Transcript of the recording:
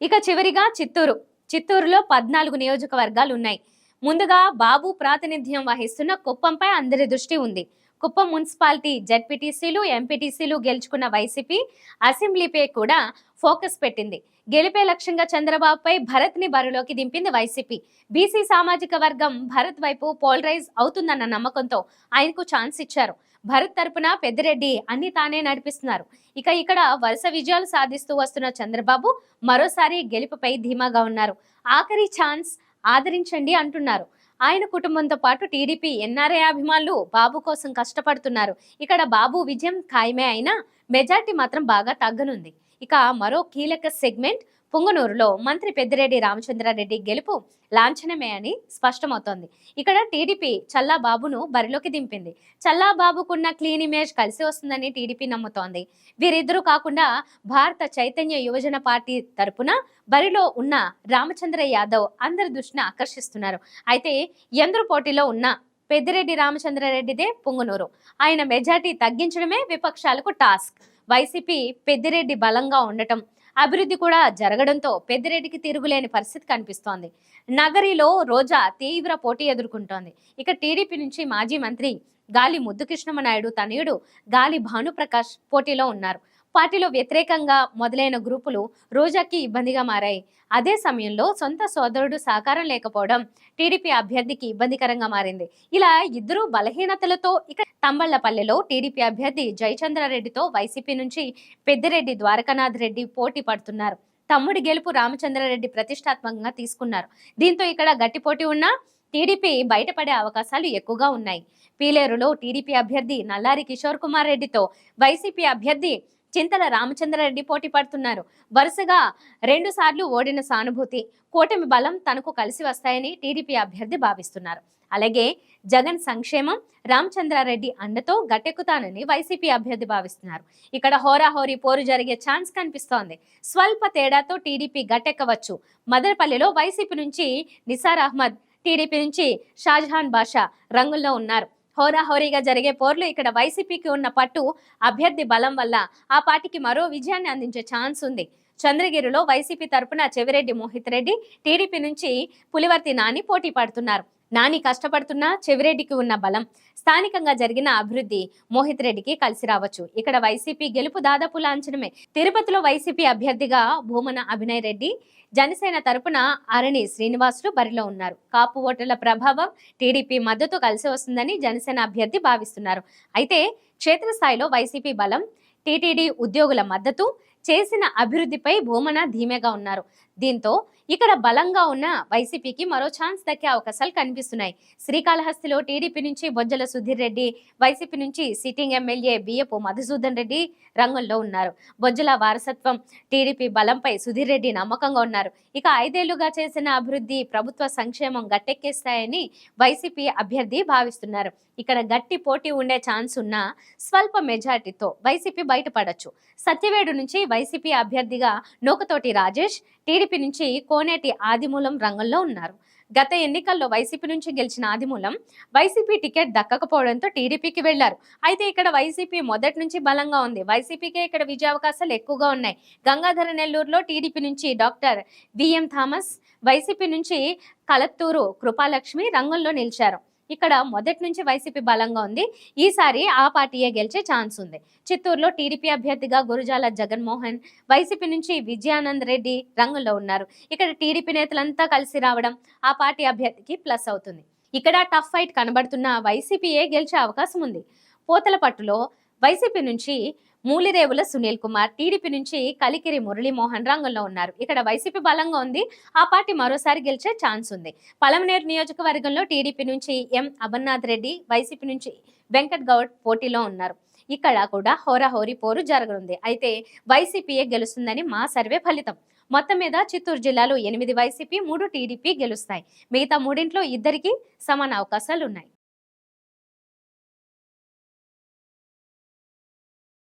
ఇక చివరిగా చిత్తూరులో 14 నియోజకవర్గాలు ఉన్నాయి. ముందుగా బాబు ప్రాతినిధ్యం వహిస్తున్న కుప్పంపై అందరి దృష్టి ఉంది. కుప్పం మున్సిపాలిటీ జెడ్పీటీసీలు, ఎంపీటీసీలు గెలుచుకున్న వైసీపీ అసెంబ్లీపై కూడా ఫోకస్ పెట్టింది. గెలిపే లక్ష్యంగా చంద్రబాబుపై భరత్ ని బరిలోకి దింపింది వైసీపీ. బీసీ సామాజిక వర్గం భరత్ వైపు పోలరైజ్ అవుతుందన్న నమ్మకంతో ఆయనకు ఛాన్స్ ఇచ్చారు. భరత్ తరపున పెద్దిరెడ్డి అన్ని తానే నడిపిస్తున్నారు. ఇక్కడ వరుస విజయాలు సాధిస్తూ వస్తున్న చంద్రబాబు మరోసారి గెలుపుపై ధీమాగా ఉన్నారు. ఆఖరి ఛాన్స్ ఆదరించండి అంటున్నారు. ఆయన కుటుంబంతో పాటు టీడీపీ ఎన్ఆర్ఐ అభిమానులు బాబు కోసం కష్టపడుతున్నారు. ఇక్కడ బాబు విజయం ఖాయమే అయినా మెజార్టీ మాత్రం బాగా తగ్గనుంది. ఇక మరో కీలక సెగ్మెంట్ పుంగనూరులో మంత్రి పెద్దిరెడ్డి రామచంద్రారెడ్డి గెలుపు లాంఛనమే అని స్పష్టమవుతోంది. ఇక్కడ టీడీపీ చల్లాబాబును బరిలోకి దింపింది. చల్లాబాబుకున్న క్లీన్ ఇమేజ్ కలిసి వస్తుందని టీడీపీ నమ్ముతోంది. వీరిద్దరూ కాకుండా భారత చైతన్య యువజన పార్టీ తరపున బరిలో ఉన్న రామచంద్ర యాదవ్ అందరి దృష్టిని ఆకర్షిస్తున్నారు. అయితే ఎందరు పోటీలో ఉన్న పెద్దిరెడ్డి రామచంద్రారెడ్డిదే పుంగనూరు. ఆయన మెజార్టీ తగ్గించడమే విపక్షాలకు టాస్క్. వైసీపీ పెద్దిరెడ్డి బలంగా ఉండటం, అభివృద్ధి కూడా జరగడంతో పెద్దిరెడ్డికి తిరుగులేని పరిస్థితి కనిపిస్తోంది. నగరిలో రోజా తీవ్ర పోటీ ఎదుర్కొంటోంది. ఇక టీడీపీ నుంచి మాజీ మంత్రి గాలి ముద్దుకృష్ణమనాయుడు తనయుడు గాలి భానుప్రకాష్ పోటీలో ఉన్నారు. పార్టీలో వ్యతిరేకంగా మొదలైన గ్రూపులు రోజాకి ఇబ్బందిగా మారాయి. అదే సమయంలో సొంత సోదరుడు సహకారం లేకపోవడం టీడీపీ అభ్యర్థికి ఇబ్బందికరంగా మారింది. ఇలా ఇద్దరు బలహీనతలతో ఇక తంబళ్లపల్లెలో టీడీపీ అభ్యర్థి జయచంద్రారెడ్డితో వైసీపీ నుంచి పెద్దిరెడ్డి ద్వారకానాథ్ రెడ్డి పోటీ పడుతున్నారు. తమ్ముడి గెలుపు రామచంద్రారెడ్డి ప్రతిష్టాత్మకంగా తీసుకున్నారు. దీంతో ఇక్కడ గట్టి పోటీ ఉన్నా టీడీపీ బయటపడే అవకాశాలు ఎక్కువగా ఉన్నాయి. పీలేరులో టీడీపీ అభ్యర్థి నల్లారి కిషోర్ కుమార్ రెడ్డితో వైసీపీ అభ్యర్థి చింతల రామచంద్రారెడ్డి పోటీ పడుతున్నారు. వరుసగా 2 సార్లు ఓడిన సానుభూతి, కూటమి బలం తనకు కలిసి వస్తాయని టీడీపీ అభ్యర్థి భావిస్తున్నారు. అలాగే జగన్ సంక్షేమం, రామచంద్రారెడ్డి అండతో గట్టెక్కుతానని వైసీపీ అభ్యర్థి భావిస్తున్నారు. ఇక్కడ హోరాహోరీ పోరు జరిగే ఛాన్స్ కనిపిస్తోంది. స్వల్ప తేడాతో టీడీపీ గట్టెక్కవచ్చు. మదనపల్లిలో వైసీపీ నుంచి నిసార్ అహ్మద్, టీడీపీ నుంచి షాజహాన్ బాషా రంగుల్లో ఉన్నారు. హోరాహోరీగా జరిగే పోర్లు ఇక్కడ వైసీపీకి ఉన్న పట్టు, అభ్యర్థి బలం వల్ల ఆ పార్టీకి మరో విజయాన్ని అందించే ఛాన్స్ ఉంది. చంద్రగిరిలో వైసీపీ తరపున చెవిరెడ్డి మోహిత్ రెడ్డి, టీడీపీ నుంచి పులివర్తి నాని పోటీ పడుతున్నారు. నాని కష్టపడుతున్నా చెవిరెడ్డికి ఉన్న బలం, స్థానికంగా జరిగిన అభివృద్ధి మోహిత్ రెడ్డికి కలిసి రావచ్చు. ఇక్కడ వైసీపీ గెలుపు దాదాపు లాంఛనమే. తిరుపతిలో వైసీపీ అభ్యర్థిగా భూమన అభినయ్ రెడ్డి, జనసేన తరపున అరణి శ్రీనివాసులు బరిలో ఉన్నారు. కాపు ఓటర్ల ప్రభావం టీడీపీ మద్దతు కలిసి వస్తుందని జనసేన అభ్యర్థి భావిస్తున్నారు. అయితే క్షేత్రస్థాయిలో వైసీపీ బలం, టీటీడీ ఉద్యోగుల మద్దతు, చేసిన అభివృద్ధిపై భూమన ధీమేగా ఉన్నారు. దీంతో ఇక్కడ బలంగా ఉన్న వైసీపీకి మరో ఛాన్స్ దక్కే అవకాశాలు కనిపిస్తున్నాయి. శ్రీకాళహస్తిలో టీడీపీ నుంచి బొజ్జల సుధీర్ రెడ్డి, వైసీపీ నుంచి సిట్టింగ్ ఎమ్మెల్యే బియ్యపు మధుసూదన్ రెడ్డి రంగంలో ఉన్నారు. బొజ్జల వారసత్వం, టీడీపీ బలంపై సుధీర్ రెడ్డి నమ్మకంగా ఉన్నారు. ఇక 5 ఏళ్లుగా చేసిన అభివృద్ధి, ప్రభుత్వ సంక్షేమం గట్టెక్కేస్తాయని వైసీపీ అభ్యర్థి భావిస్తున్నారు. ఇక్కడ గట్టి పోటీ ఉండే ఛాన్స్ ఉన్న స్వల్ప మెజార్టీతో వైసీపీ బయటపడొచ్చు. సత్యవేడు నుంచి వైసీపీ అభ్యర్థిగా నూకతోటి రాజేష్, టీడీపీ నుంచి కోనేటి ఆదిమూలం రంగంలో ఉన్నారు. గత ఎన్నికల్లో వైసీపీ నుంచి గెలిచిన ఆదిమూలం వైసీపీ టికెట్ దక్కకపోవడంతో టీడీపీకి వెళ్లారు. అయితే ఇక్కడ వైసీపీ మొదటి నుంచి బలంగా ఉంది. వైసీపీకే ఇక్కడ విజయావకాశాలు ఎక్కువగా ఉన్నాయి. గంగాధర నెల్లూరులో టీడీపీ నుంచి డాక్టర్ విఎం థామస్, వైసీపీ నుంచి కలత్తూరు కృపాలక్ష్మి రంగంలో నిలిచారు. ఇక్కడ మొదటి నుంచి వైసీపీ బలంగా ఉంది. ఈసారి ఆ పార్టీయే గెలిచే ఛాన్స్ ఉంది. చిత్తూరులో టీడీపీ అభ్యర్థిగా గురుజాల జగన్మోహన్, వైసీపీ నుంచి విజయానంద్ రెడ్డి రంగంలో ఉన్నారు. ఇక్కడ టీడీపీ నేతలంతా కలిసి రావడం ఆ పార్టీ అభ్యర్థికి ప్లస్ అవుతుంది. ఇక్కడ టఫ్ ఫైట్ కనబడుతున్న వైసీపీయే గెలిచే అవకాశం ఉంది. పోతలపట్టులో వైసీపీ నుంచి మూలిరేవుల సునీల్ కుమార్, టీడీపీ నుంచి కలికిరి మురళీమోహన్ రంగంలో ఉన్నారు. ఇక్కడ వైసీపీ బలంగా ఉంది. ఆ పార్టీ మరోసారి గెలిచే ఛాన్స్ ఉంది. పలమనేరు నియోజకవర్గంలో టీడీపీ నుంచి ఎం అమర్నాథ్ రెడ్డి, వైసీపీ నుంచి వెంకట్ గౌడ్ పోటీలో ఉన్నారు. ఇక్కడ కూడా హోరాహోరీ పోరు జరగనుంది. అయితే వైసీపీయే గెలుస్తుందని మా సర్వే ఫలితం. మొత్తం మీద చిత్తూరు జిల్లాలో 8 వైసీపీ, 3 టీడీపీ గెలుస్తాయి. మిగతా 3 ఇద్దరికి సమాన అవకాశాలు ఉన్నాయి.